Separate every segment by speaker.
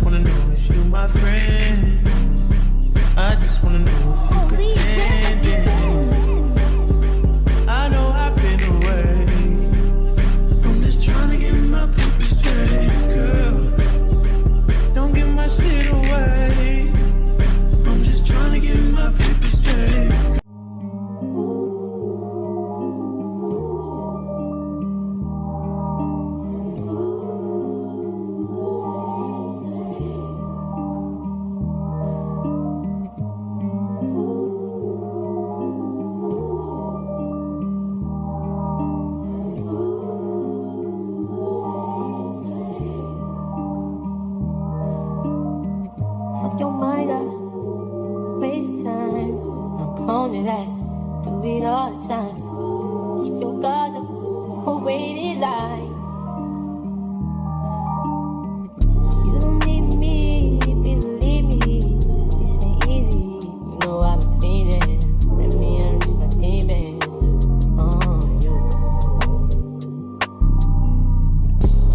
Speaker 1: just wanna know if you my friend. I just wanna know if you pretending. I know I've been away. I'm just trying to get my paper straight, girl. Don't give my shit away. I'm just trying to get my paper straight.
Speaker 2: Your mind up, waste time. I'm prone to that, do it all the time. Keep your guards up, or wait in line. You don't need me, believe me. This ain't easy, you know I've been feeding. Let me unleash my demons on you.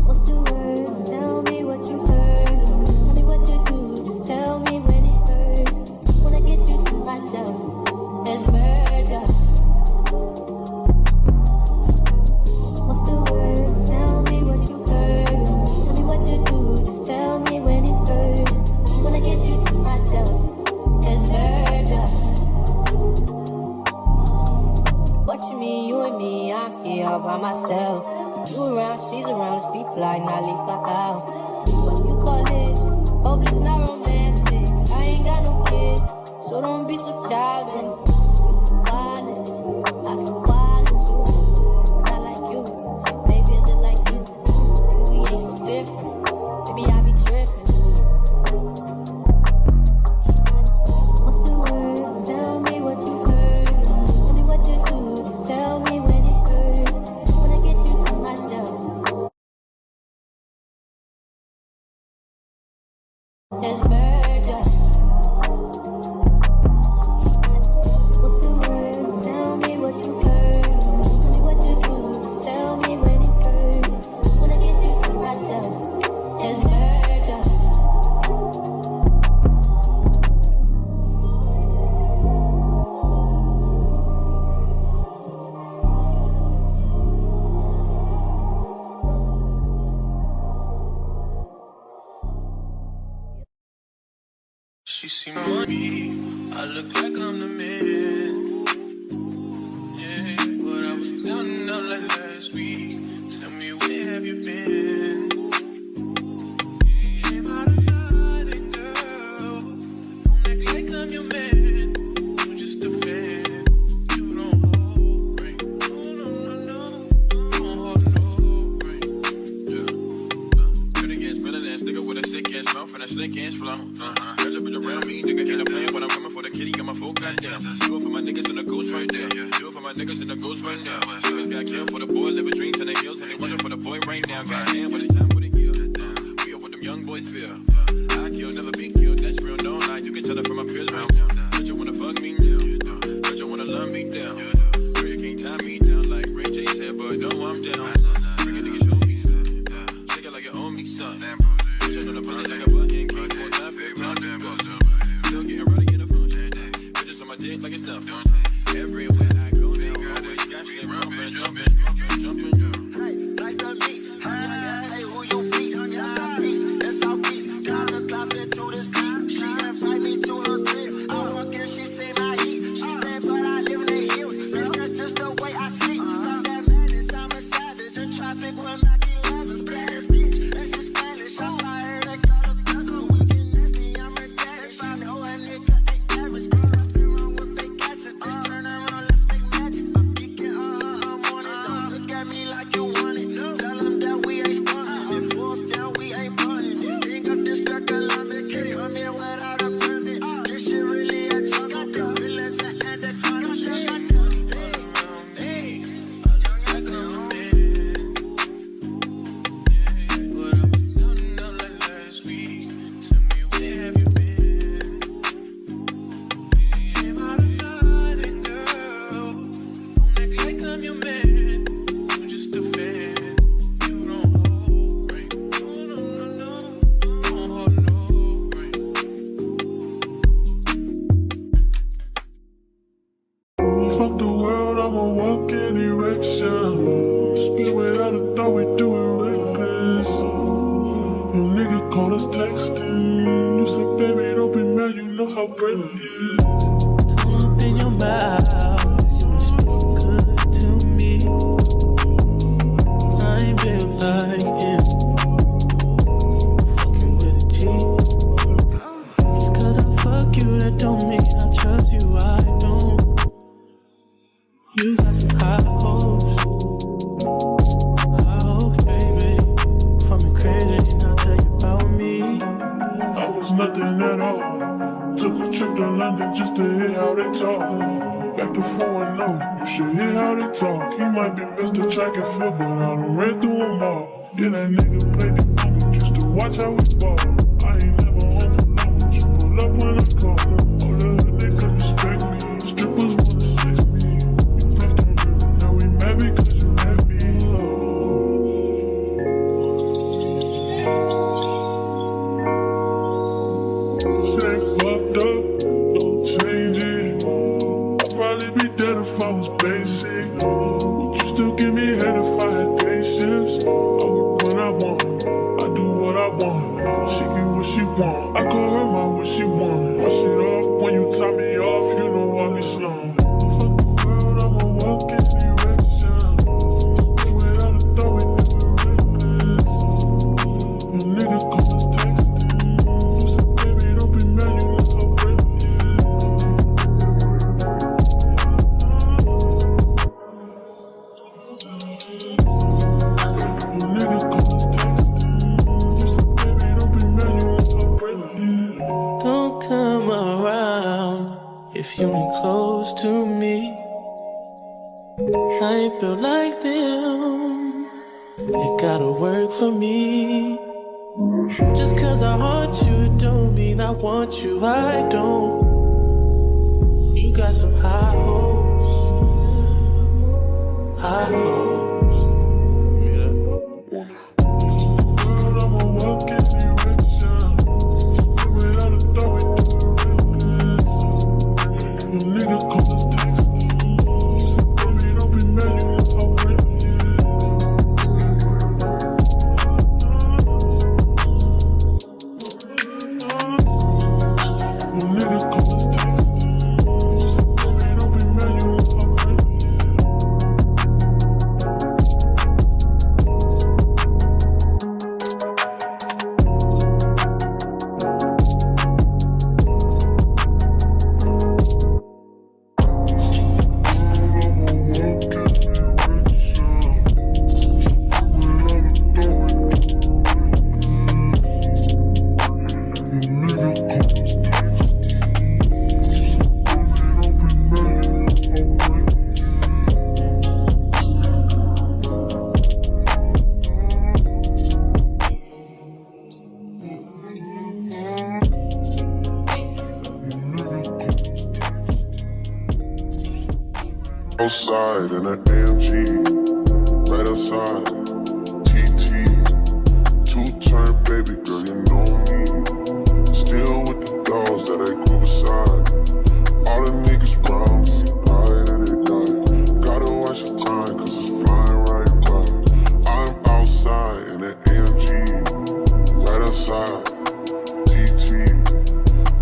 Speaker 2: What's the word? Tell me what you heard. Tell me what to do. Tell me when it hurts. Wanna get you to myself. There's murder. What's the word? Tell me what you heard. Tell me what to do. Just tell me when it hurts. Wanna get you to myself. There's murder. What you mean, you and me? I'm here all by myself. You around, she's around. Let's be polite, not leave her out. What you call this? Hope it's not romantic. I ain't got no kids, so don't be so childish. Wildin', I be wildin' too. Not like you, so baby, I look like you. Maybe we ain't so different. Maybe I be trippin'. What's the word? Tell me what you heard. Tell me what to do. Just tell me when it hurts. Wanna get you to myself. There's murder. What's the word? Tell me what you heard. Tell me what to do. Just tell me when it hurts. Wanna get you to myself. There's murder.
Speaker 1: She see money, I look like I'm the man. Yeah, but I was down and out like last week. Tell me, where have you been? Came out of hiding, girl. Don't act like I'm your man. I'm just a fan. You don't hold right. No, no, no, no. Don't hold no right. Yeah. Good against better ass nigga with a sick ass mouth and a slick ass flow. Catch up around me, nigga, ain't a plan when I'm coming for the kitty, got my full goddamn. Do it for my niggas and the ghost right there. Do it for my niggas and the ghost right now. Niggas got killed for the boy, living dreams and the hills, and they watching for the boy right now. Goddamn, what a time, what a year. We are what them young boys feel. I kill, never be killed, that's real, no lie. You can tell it from my peers right now. But you wanna fuck me down, but you wanna love me down. Girl, you can't tie me down like Ray J said, but no, I'm down. Bring a nigga, show me something. Shake it like you owe me something. Push it on the button like a button, keep on time, still getting ready in the function. Bitches on my dick like it's nothing. Everywhere I go now, always got shit jumping.
Speaker 3: Hey, nice to meet. Hey, who you be? Peace, that's all peace. Got her clapping to this beat. She invite me to her crib. I walk in, she see my heat. She said, but I live in the hills. Bitch, that's just the way I sleep. Stop that madness, I'm a savage. In traffic with Mac 11s. Bad bitch, and she's Spanish. I fired and got
Speaker 1: call us texting. You said, baby, don't be mad, you know how Braid is. Come up in your mouth, you speak good to me. I ain't built like him, fucking with a G. Just cause I fuck you, that don't mean I trust you, I don't. You got some high hopes, baby. For me crazy, and I'll tell you about me. I was nothing at all. Took a trip to London just to hear how they talk. Back to 4-0, you should hear how they talk. He might be Mr. Track and Field, but I done ran through them all. Yeah, that nigga played the game just to watch how we ball. I ain't never home for long, but you pull up when I call. All the hood niggas respect me, strippers wanna sex me. You left on me, now we mad because you let me low. Say fucked up, don't change it. I'd probably be dead if I was basic. Would you still give me head if I had day shifts? I work when I want, I do what I want. She get what she want, I call her my what she want. Brush it off when you tie me off, you know I'll be slow. Fuck the world, I'ma walk in direction. Just without a thought, we do it reckless. Your nigga call us texting. You said, baby, don't be mad, you know how Braid is. Your nigga call us texting. You said, baby, don't be mad, you know how Braid is. Don't come around if you ain't close to me. I ain't built like them. It gotta work for me. Just cause I haunt you don't mean I want you, I don't. You got some high hopes, high hopes. World, I'ma walk in direction. Just without a thought, we do it reckless. Your nigga call us texting. You said, baby, don't be mad, you know how Braid is. Your nigga call us texting. You said, baby, don't be mad, you know how Braid is.
Speaker 4: Outside in an AMG, right outside, TT, two-turn baby girl, you know me. Still with the dogs that I grew beside. All the niggas round me, right at it die. Gotta watch the time, cause it's flying right by. I'm outside in an AMG, right outside, TT,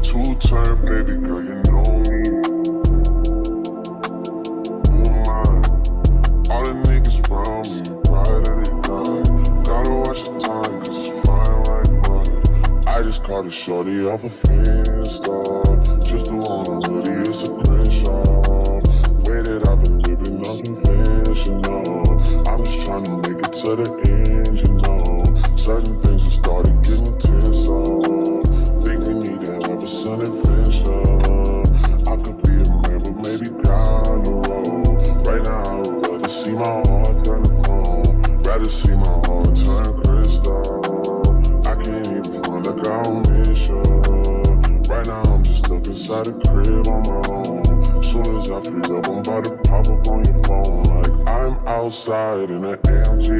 Speaker 4: two-turn baby girl, you know me. Caught a shorty off a Finsta. Just the one I'm really, it's a screenshot. Way that I've been living unconventional. I'm just trying to make it to the end, you know. Certain things have started getting pissed off. Think we need to have a sun adventure. I could be a man, but maybe down the road. Right now I would rather see my heart turn to chrome. Rather see my heart turn crystal. I can't even front like I don't miss you. Right now I'm just stuck inside the crib on my own. Soon as I free up, I'm about to pop up on your phone. Like I'm outside in an AMG,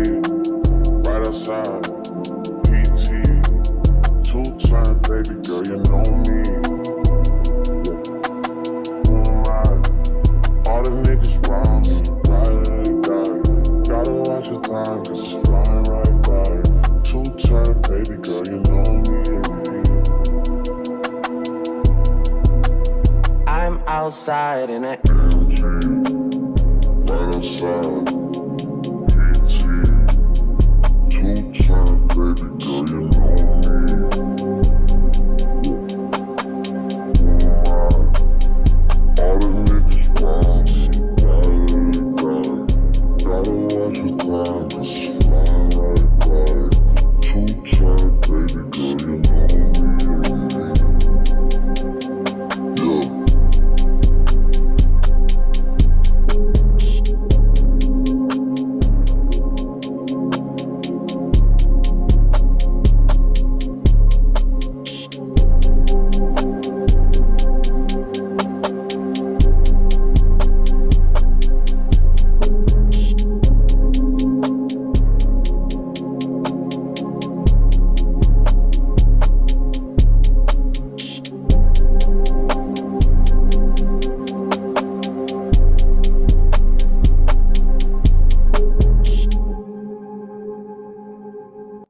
Speaker 4: right outside, PT, two-turn baby girl, you know me. Who am I? All the niggas round me, right at it die. Gotta watch your time, cause it's flying right by. Two-turn baby girl, you know me.
Speaker 5: outside in that.
Speaker 4: Right outside. PT. Two-time, baby girl, you know me. All the niggas round me, right. Gotta watch your time, 'cause it's flying right. Two-time, baby girl, you know me. Yeah.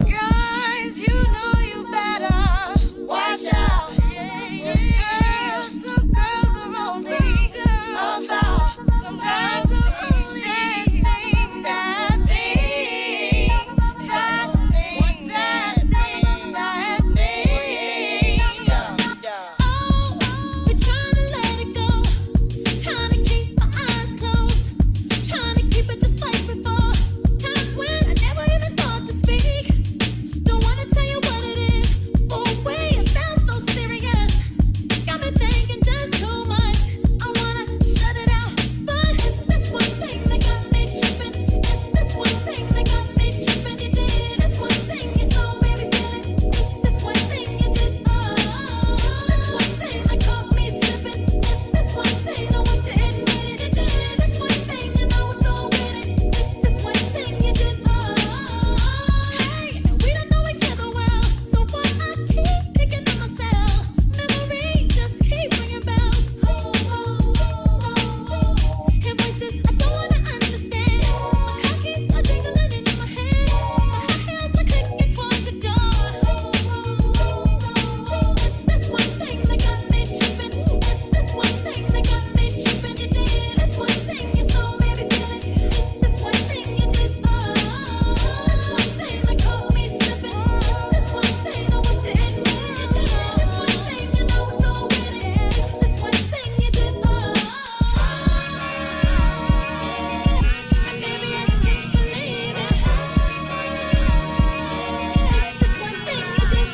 Speaker 6: Guys, you know you better watch out. Some girls are only about some girls are only that thing. Oh, we're trying to let it go, trying to keep my eyes closed, trying to keep it just like before. Times when I never even thought to speak. Don't wanna tell you what it is. Oh, wait, it felt so serious. Got me thinking just too much. I wanna shut it out, but it's this one thing that got me tripping. It's this one thing that got me tripping. You did this one thing, you so made me feel it. It's this one thing you did. This one thing that caught me slipping. It's this one thing I want to admit it. You did this one thing, and I was so with it. It's this one thing you did. Hey, we don't know each other well, so why I keep picking on myself? Memories just keep ringing bells. Hear voices I don't wanna understand. My car keys are jingling in my head. My heels are clicking towards the door. It's this one thing that got me tripping. It's this one thing that got me tripping. You did this one thing, you so made me feel it. It's this one thing you did. This one thing that caught me slipping. This one thing I want to admit it. You did this one thing, and I was so with it. This one thing you did. And maybe I just can't believe it. It's this one thing you did.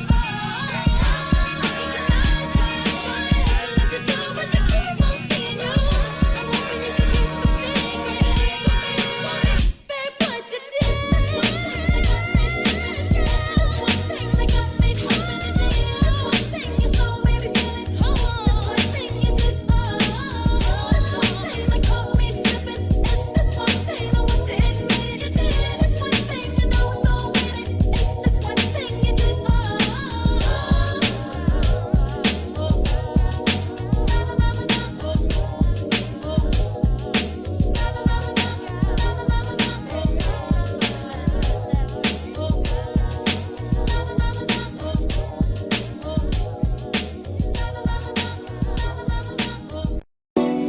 Speaker 6: Tonight, trying to look the door, but I keep on seeing you. I'm hoping you can keep a secret. Babe, what you did. This one thing that got me tripping. This one thing that got me tripping. You did this one thing, you so made me feel it. This one thing you did. This one thing that caught me slipping. It's this one thing I want to admit it. You did this one thing, and I was so with it. It's this one thing you did.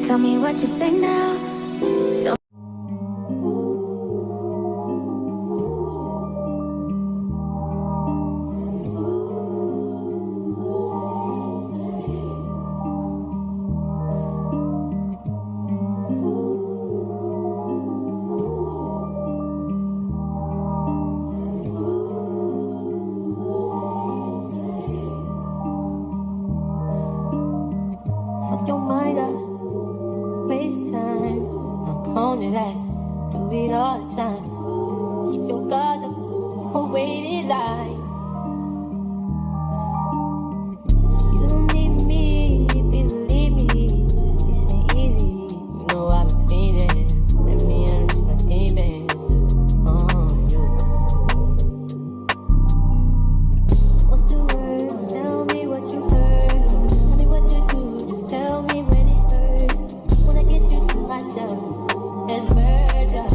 Speaker 6: Tell me what you say now.
Speaker 2: Fuck your mind up, waste time. I'm prone to that, do it all the time. Keep your guards up, or wait in line. You don't need me, believe me. This ain't easy, you know I've been feeding. Let me unleash my demons on you. What's the word? Tell me what you heard. Tell me what to do, just tell me when it hurts. Wanna get you to myself, there's murder.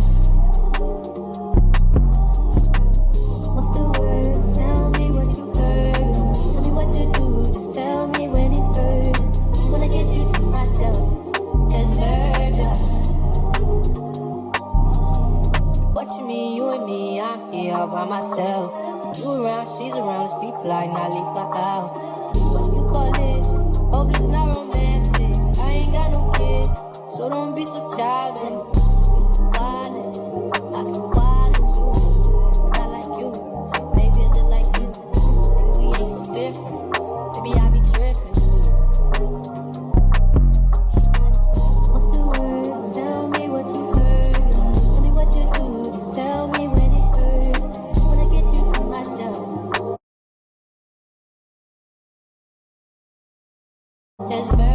Speaker 2: What's the word? out. What you call this? Hope it's not romantic. I ain't got no kids, so don't be so childish. Wildin', I be wildin' too. Not like you, so baby I look like you. Maybe we ain't so different. Maybe I be trippin'. What's the word? Tell me what you heard. Tell me what you do. Just tell me when it hurts. Wanna get you to myself. There's birds.